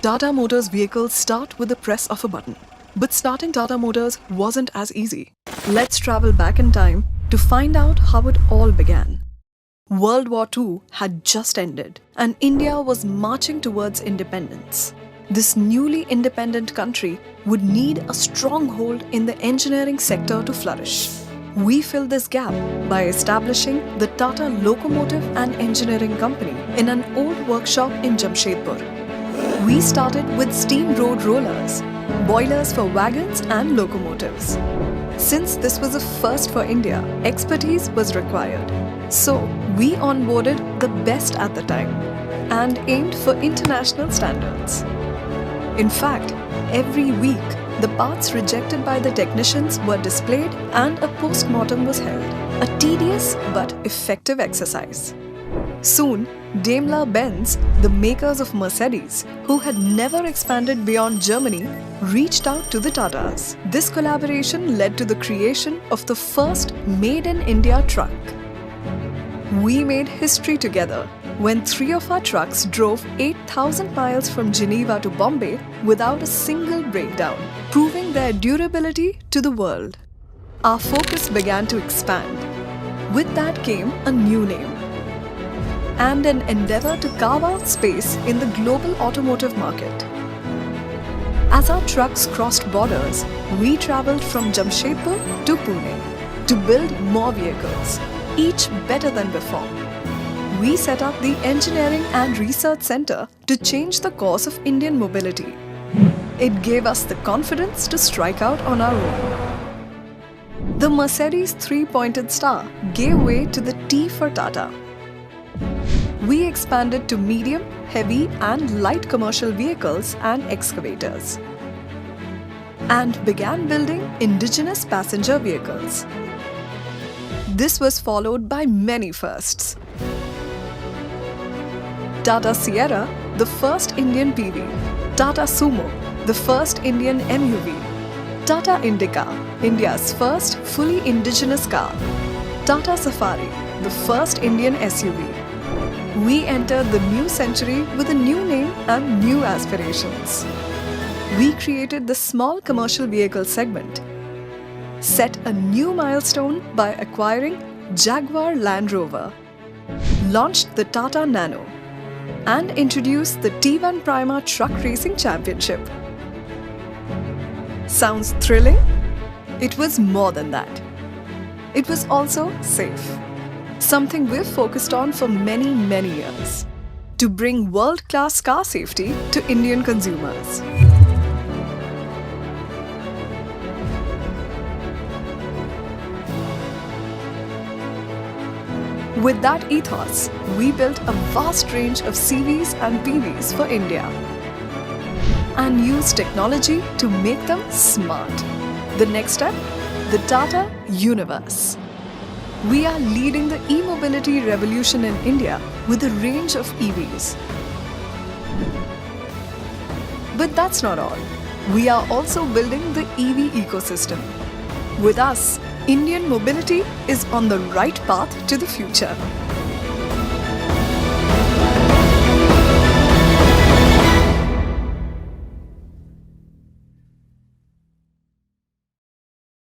Tata Motors vehicles start with the press of a button. But starting Tata Motors wasn't as easy. Let's travel back in time to find out how it all began. World War II had just ended, and India was marching towards independence. This newly independent country would need a stronghold in the engineering sector to flourish. We filled this gap by establishing the Tata Locomotive and Engineering Company in an old workshop in Jamshedpur. We started with steam road rollers, boilers for wagons and locomotives. Since this was a first for India, expertise was required. So, we onboarded the best at the time and aimed for international standards. In fact, every week, the parts rejected by the technicians were displayed and a post-mortem was held, a tedious but effective exercise. Soon, Daimler-Benz, the makers of Mercedes, who had never expanded beyond Germany, reached out to the Tatas. This collaboration led to the creation of the first made-in-India truck. We made history together when 3 of our trucks drove 8,000 miles from Geneva to Bombay without a single breakdown, proving their durability to the world. Our focus began to expand. With that came a new name and an endeavor to carve out space in the global automotive market. As our trucks crossed borders, we traveled from Jamshedpur to Pune to build more vehicles, each better than before. We set up the Engineering and Research Center to change the course of Indian mobility. It gave us the confidence to strike out on our own. The Mercedes three-pointed star gave way to the T for Tata. We expanded to medium, heavy and light commercial vehicles and excavators, and began building indigenous passenger vehicles. This was followed by many firsts. Tata Sierra, the first Indian PV, Tata Sumo, the first Indian MUV, Tata Indica, India's first fully indigenous car, Tata Safari, the first Indian SUV. We entered the new century with a new name and new aspirations. We created the small commercial vehicle segment, set a new milestone by acquiring Jaguar Land Rover, launched the Tata Nano, and introduced the T1 Prima Truck Racing Championship. Sounds thrilling? It was more than that. It was also safe. Something we've focused on for many years, to bring world-class car safety to Indian consumers. With that ethos, we built a vast range of CVs and PVs for India and used technology to make them smart. The next step? The Tata Universe. We are leading the e-mobility revolution in India with a range of EVs. But that's not all. We are also building the EV ecosystem. With us, Indian mobility is on the right path to the future.